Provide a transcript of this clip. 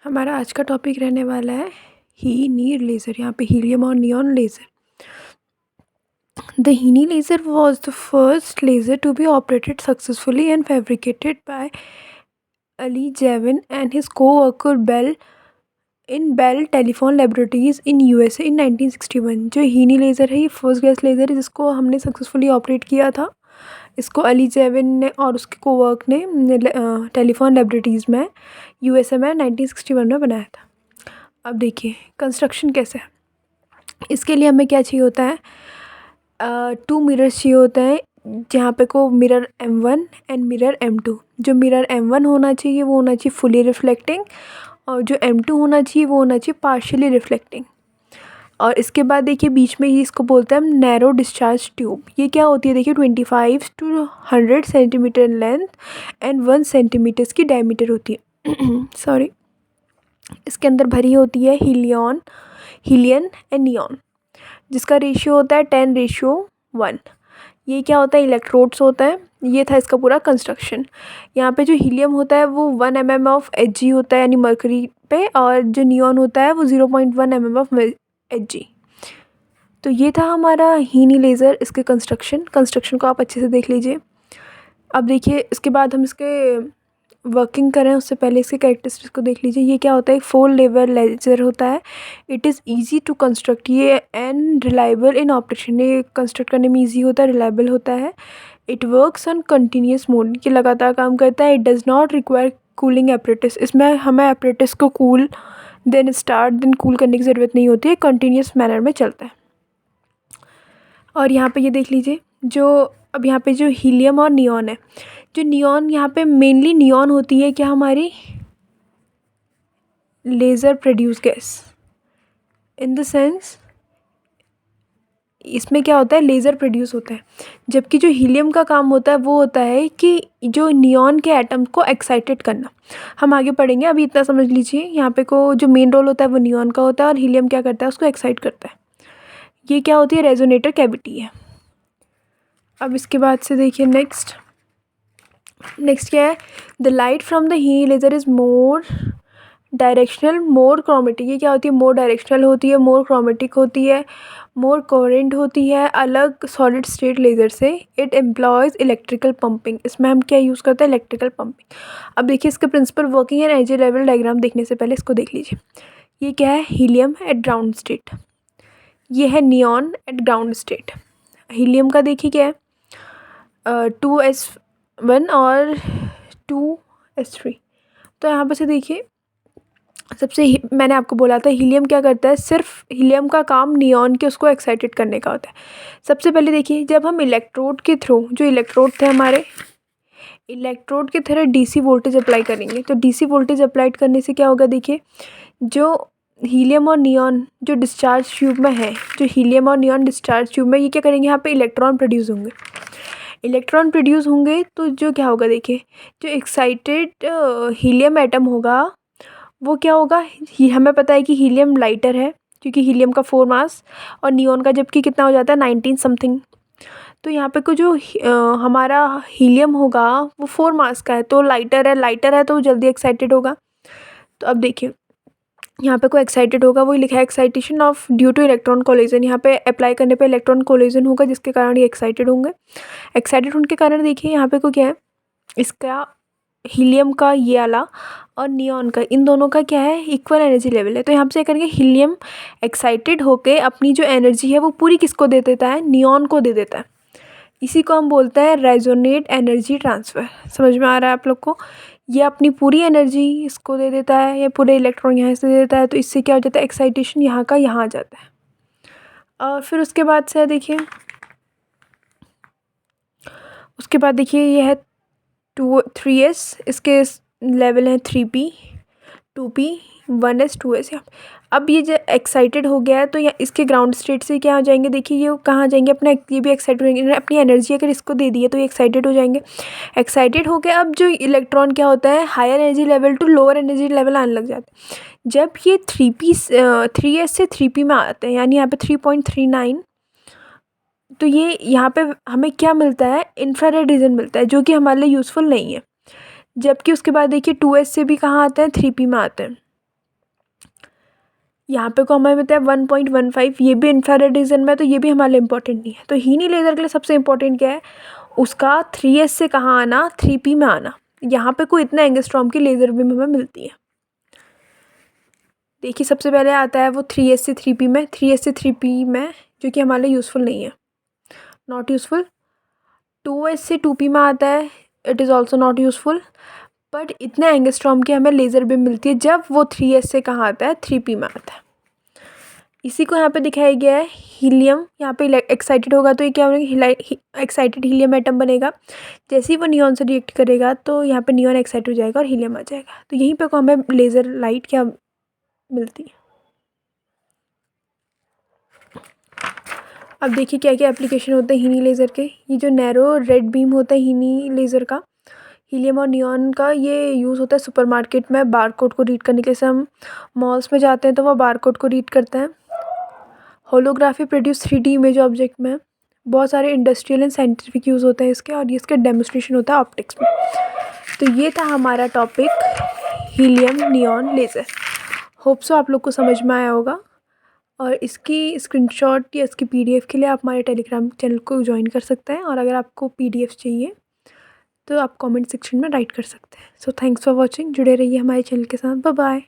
हमारा आज का टॉपिक रहने वाला है हीनी लेज़र, यहाँ पे हीलियम और neon laser. The HeNe laser was the first laser to be operated successfully and fabricated by Ali Javin and his co-worker Bell Telephone Laboratories in USA in 1961। जो हीनी लेज़र है ये first gas laser है जिसको हमने successfully operate किया था। इसको अली जेविन ने और उसके कोवर्क ने टेलीफोन लेबोरेटरीज़ में यूएसए में 1961 में बनाया था। अब देखिए कंस्ट्रक्शन कैसे है। इसके लिए हमें क्या चाहिए होता है, 2 मिरर्स चाहिए होता है, जहाँ पे को mirror M1 and mirror M2। जो मिरर M1 होना चाहिए वो होना चाहिए फुली रिफ्लेक्टिंग, और जो M2 होना चाहिए वो होना चाहिए पार्शियली रिफ्लेक्टिंग। और इसके बाद देखिए बीच में ये इसको बोलते हैं हम नैरो डिस्चार्ज ट्यूब। ये क्या होती है देखिए 25 to 100 centimetre in length and 1 centimetres की डायमीटर होती है सॉरी। इसके अंदर भरी होती है हीलियन एंड नियॉन, जिसका रेशियो होता है 10:1। ये क्या होता है, इलेक्ट्रोड्स होता है। ये था इसका पूरा कंस्ट्रक्शन। यहाँ पे जो हीलियम होता है वो 1 mm ऑफ Hg होता है यानी मरकरी पे, और जो नियॉन होता है वो 0.1 mm ऑफ Hg। तो ये था हमारा हीनी लेज़र, इसके कंस्ट्रक्शन को आप अच्छे से देख लीजिए। अब देखिए इसके बाद हम इसके वर्किंग करें उससे पहले इसके कैरेक्टरिस्टिक्स को देख लीजिए। ये क्या होता है, एक 4 लेवल लेज़र होता है। It is easy to construct ये एंड रिलायबल इन ऑपरेशन। ये कंस्ट्रक्ट करने में ईजी होता है, रिलायबल होता है। It works on continuous mode, ये लगातार काम करता है। It does not require cooling apparatus, इसमें हमें एपरेटस को कूल देन कूल करने की ज़रूरत नहीं होती है, कंटिन्यूस मैनर में चलता है। और यहाँ पे ये देख लीजिए जो अब यहाँ पे जो हीलियम और नियॉन है, जो नियॉन यहाँ पे मेनली नियॉन होती है क्या हमारी laser produce gas, in the sense इसमें क्या होता है लेज़र प्रोड्यूस होता है। जबकि जो हीलियम का काम होता है वो होता है कि जो नियॉन के एटम को एक्साइटेड करना। हम आगे पढ़ेंगे, अभी इतना समझ लीजिए। यहाँ पे को जो मेन रोल होता है वो नियॉन का होता है, और हीलियम क्या करता है उसको एक्साइट करता है। ये क्या होती है, रेजोनेटर कैविटी है। अब इसके बाद से देखिए नेक्स्ट क्या है, the light from the HeNe laser is more directional more chromatic. ये क्या होती है, मोर डायरेक्शनल होती है, मोर क्रोमेटिक होती है, मोर कोहेरेंट होती है, अलग सॉलिड स्टेट लेज़र से। इट एम्प्लॉयज़ इलेक्ट्रिकल पंपिंग, इसमें हम क्या यूज़ करते हैं, इलेक्ट्रिकल पंपिंग। अब देखिए इसके principle working and energy level diagram देखने से पहले इसको देख लीजिए। ये क्या है, हीलियम एट ग्राउंड स्टेट, ये है neon eight ground state. Helium का देखिए क्या है, 2s1 और 2s3। तो यहाँ पर से देखिए मैंने आपको बोला था हीलियम क्या करता है, सिर्फ हीलियम का काम नियॉन के उसको एक्साइटेड करने का होता है। सबसे पहले देखिए जब हम इलेक्ट्रोड के थ्रू, जो इलेक्ट्रोड थे हमारे, इलेक्ट्रोड के थ्रू डीसी वोल्टेज अप्लाई करेंगे। तो डीसी वोल्टेज अप्लाई करने से क्या होगा, देखिए जो हीलियम और नियॉन जो डिस्चार्ज ट्यूब में है, जो हीलियम और नियॉन डिस्चार्ज ट्यूब में, ये क्या करेंगे, यहाँ पे इलेक्ट्रॉन प्रोड्यूस होंगे। इलेक्ट्रॉन प्रोड्यूस होंगे तो जो क्या होगा, देखिए जो एक्साइटेड हीलियम एटम होगा वो क्या होगा, हमें पता है कि हीलियम लाइटर है क्योंकि हीलियम का 4 मास, और नियॉन का जबकि कितना हो जाता है 19 समथिंग। तो यहाँ पे को जो हमारा हीलियम होगा वो 4 मास का है, तो लाइटर है तो जल्दी एक्साइटेड होगा। तो अब देखिए यहाँ पे कोई एक्साइटेड होगा, वही लिखा है excitation of due two electron collision. यहाँ पे अप्लाई करने पे इलेक्ट्रॉन कोलिजन होगा जिसके कारण ये एक्साइटेड होंगे। एक्साइटेड होने के कारण देखिए यहाँ पे को क्या है, इसका हीलियम का ये वाला और नियॉन का, इन दोनों का क्या है, इक्वल एनर्जी लेवल है। तो यहाँ से करेंगे हीलियम एक्साइटेड होके अपनी जो एनर्जी है वो पूरी किसको दे देता है, नियॉन को दे देता है। इसी को हम बोलते हैं रेजोनेट एनर्जी ट्रांसफ़र। समझ में आ रहा है आप लोग को, ये अपनी पूरी एनर्जी इसको दे देता है, ये पूरे इलेक्ट्रॉन यहाँ से दे देता है। तो इससे क्या हो जाता है, एक्साइटेशन यहाँ का यहाँ आ जाता है। और फिर उसके बाद से देखिए ये है 3s, इसके लेवल हैं 3p 2p 1s 2s। अब ये जो एक्साइटेड हो गया है तो या इसके ग्राउंड स्टेट से क्या हो जाएंगे, देखिए ये कहाँ जाएंगे, अपना ये भी एक्साइटेड हो जाएंगे। अपनी एनर्जी अगर इसको दे दी है तो ये एक्साइटेड हो जाएंगे। एक्साइटेड हो गया, अब जो इलेक्ट्रॉन क्या होता है, higher energy level to lower energy level आने लग जाते हैं। जब ये 3s से 3p में आते हैं, यानी यहाँ पे 3.39, तो ये यहाँ पे हमें क्या मिलता है, इंफ्रारेड रीजन मिलता है, जो कि हमारे लिए यूज़फुल नहीं है। जबकि उसके बाद देखिए 2s से भी कहाँ आते हैं, 3p में आते हैं। यहाँ पे को हमें मिलता है 1.15, ये भी इंफ्रारेड रीजन में है, तो ये भी हमारे लिए इम्पोर्टेंट नहीं है। तो हीनी लेज़र के लिए सबसे इम्पोर्टेंट क्या है, उसका 3s से कहाँ आना, 3p में आना। यहाँ पे कोई इतना एंगस्ट्रॉम की लेज़र बीम हमें मिलती है। देखिए सबसे पहले आता है वो 3s से 3p में, 3s से 3p में, जो कि हमारे लिए यूज़फुल नहीं है, नॉट यूज़फुल। 2s से 2p में आता है, it is also not useful. But इतने एंगस्ट्रॉम की हमें लेज़र बीम मिलती है जब वो 3s से कहाँ आता है, 3p में आता है। इसी को यहाँ पे दिखाया गया है हीलियम। यहाँ पे एक्साइटेड होगा तो ये क्या बनेगा, एक्साइटेड हीलियम एटम बनेगा। जैसे ही वो नियॉन से रिएक्ट करेगा तो यहाँ पे नियॉन एक्साइट हो जाएगा और हीलियम आ जाएगा। तो यहीं पे को हमें लेज़र लाइट क्या मिलती है। अब देखिए क्या क्या एप्लीकेशन होते हैं हीनी लेज़र के। ये जो नैरो रेड बीम होता है हीनी लेज़र का, हीलियम और नियॉन का, ये यूज़ होता है सुपरमार्केट में बारकोड को रीड करने के लिए। जैसे हम मॉल्स में जाते हैं तो वो बारकोड को रीड करते हैं। Holography produce 3D image object में। बहुत सारे इंडस्ट्रियल एंड साइंटिफिक यूज़ होते हैं इसके, और ये इसका डेमोस्ट्रेशन होता है ऑप्टिक्स में। तो ये था हमारा topic helium neon laser. Hope so आप लोग को समझ में आया होगा। और इसकी स्क्रीनशॉट या इसकी PDF के लिए आप हमारे टेलीग्राम चैनल को ज्वाइन कर सकते हैं, और अगर आपको PDF चाहिए तो आप कमेंट सेक्शन में राइट कर सकते हैं। सो थैंक्स फॉर वॉचिंग, जुड़े रहिए हमारे चैनल के साथ। Bye bye.